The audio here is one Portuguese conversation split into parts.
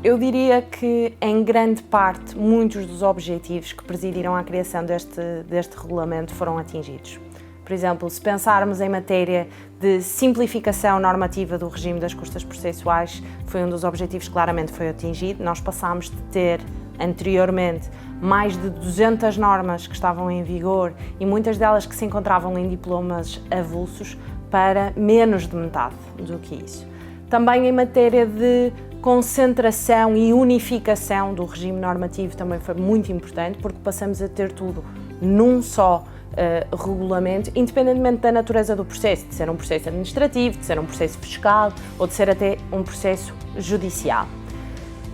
Eu diria que, em grande parte, muitos dos objetivos que presidiram à criação deste regulamento foram atingidos. Por exemplo, se pensarmos em matéria de simplificação normativa do regime das custas processuais, foi um dos objetivos que claramente foi atingido. Nós passámos de ter, anteriormente, mais de 200 normas que estavam em vigor e muitas delas que se encontravam em diplomas avulsos para menos de metade do que isso. Também em matéria de concentração e unificação do regime normativo também foi muito importante, porque passamos a ter tudo num só regulamento, independentemente da natureza do processo, de ser um processo administrativo, de ser um processo fiscal ou de ser até um processo judicial.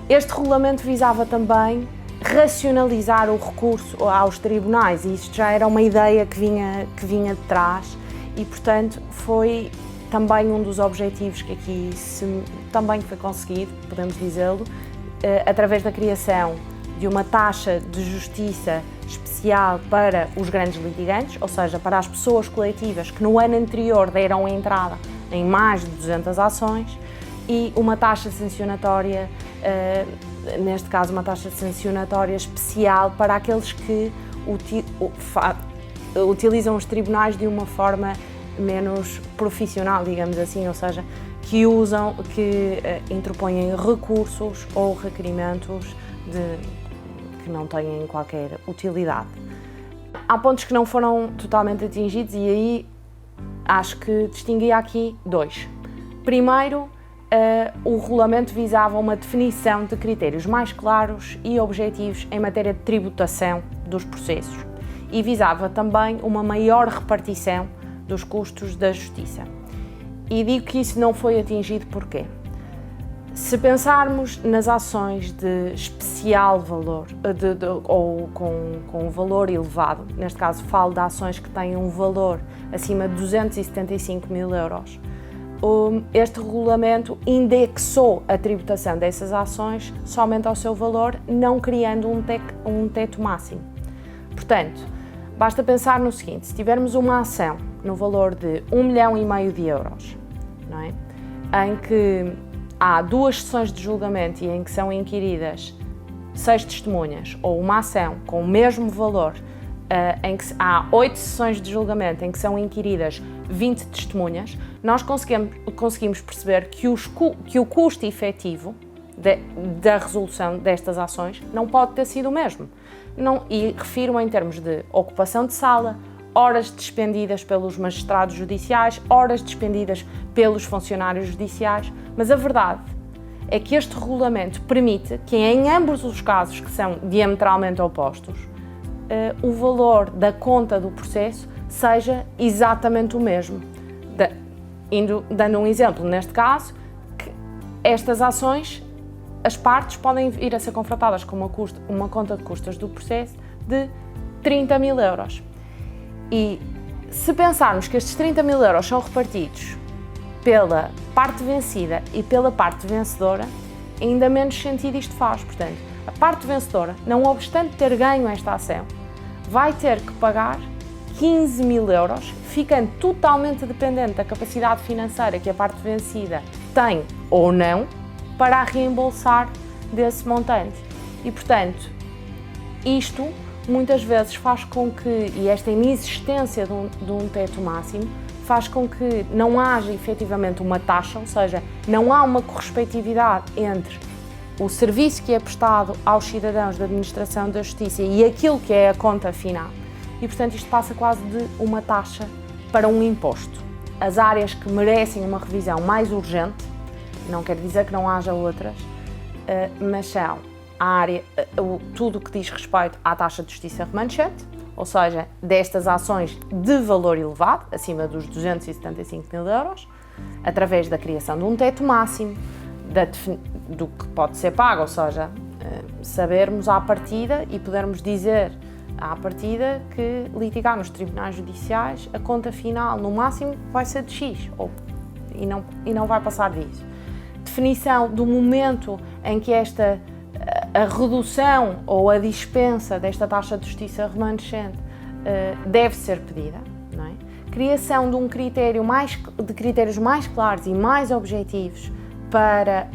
Este regulamento visava também racionalizar o recurso aos tribunais e isto já era uma ideia que vinha de trás e, portanto, foi também um dos objetivos que aqui também foi conseguido, podemos dizê-lo, através da criação de uma taxa de justiça especial para os grandes litigantes, ou seja, para as pessoas coletivas que no ano anterior deram entrada em mais de 200 ações, e uma taxa sancionatória, neste caso uma taxa sancionatória especial para aqueles que utilizam os tribunais de uma forma menos profissional, digamos assim, ou seja, que interpõem recursos ou requerimentos que não têm qualquer utilidade. Há pontos que não foram totalmente atingidos e aí acho que distinguia aqui dois. Primeiro, o regulamento visava uma definição de critérios mais claros e objetivos em matéria de tributação dos processos e visava também uma maior repartição dos custos da justiça. E digo que isso não foi atingido porquê? Se pensarmos nas ações de especial valor, ou com um valor elevado, neste caso falo de ações que têm um valor acima de 275 mil euros, este regulamento indexou a tributação dessas ações somente ao seu valor, não criando um teto máximo. Portanto, basta pensar no seguinte: se tivermos uma ação no valor de 1,5 milhão de euros, não é? Em que há 2 sessões de julgamento e em que são inquiridas 6 testemunhas, ou uma ação com o mesmo valor em que há 8 sessões de julgamento em que são inquiridas 20 testemunhas, nós conseguimos perceber que o custo efetivo da resolução destas ações não pode ter sido o mesmo. E refiro em termos de ocupação de sala, horas despendidas pelos magistrados judiciais, horas despendidas pelos funcionários judiciais, mas a verdade é que este regulamento permite que em ambos os casos, que são diametralmente opostos, o valor da conta do processo seja exatamente o mesmo. Dando um exemplo, neste caso, que estas ações, as partes podem vir a ser confrontadas com uma conta de custas do processo de 30 mil euros. E se pensarmos que estes 30 mil euros são repartidos pela parte vencida e pela parte vencedora, ainda menos sentido isto faz. Portanto, a parte vencedora, não obstante ter ganho esta ação, vai ter que pagar 15 mil euros, ficando totalmente dependente da capacidade financeira que a parte vencida tem ou não, para a reembolsar desse montante. E, portanto, isto muitas vezes faz com que, e esta inexistência de um teto máximo, faz com que não haja efetivamente uma taxa, ou seja, não há uma correspectividade entre o serviço que é prestado aos cidadãos da administração da justiça e aquilo que é a conta final. E, portanto, isto passa quase de uma taxa para um imposto. As áreas que merecem uma revisão mais urgente, não quer dizer que não haja outras, mas são tudo o que diz respeito à taxa de justiça remanescente, ou seja, destas ações de valor elevado, acima dos 275 mil euros, através da criação de um teto máximo, do que pode ser pago, ou seja, sabermos à partida e podermos dizer à partida que litigar nos tribunais judiciais a conta final no máximo vai ser de X e não vai passar disso. Definição do momento em que a redução ou a dispensa desta taxa de justiça remanescente deve ser pedida, não é? Criação de de critérios mais claros e mais objetivos para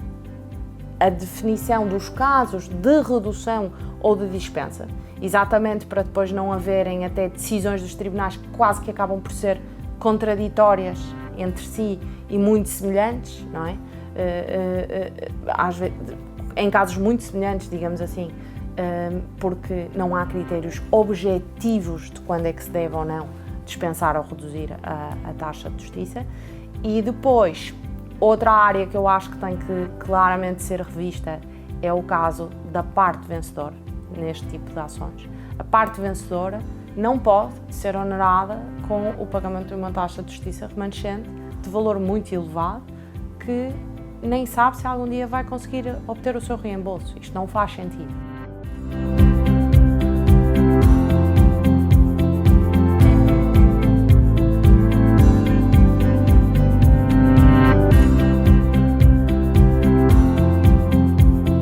a definição dos casos de redução ou de dispensa, exatamente para depois não haverem até decisões dos tribunais que quase que acabam por ser contraditórias entre si e muito semelhantes, não é? Às vezes, em casos muito semelhantes, digamos assim, porque não há critérios objetivos de quando é que se deve ou não dispensar ou reduzir a taxa de justiça. E depois, outra área que eu acho que tem que claramente ser revista é o caso da parte vencedora neste tipo de ações. A parte vencedora não pode ser onerada com o pagamento de uma taxa de justiça remanescente de valor muito elevado que nem sabe se algum dia vai conseguir obter o seu reembolso. Isto não faz sentido.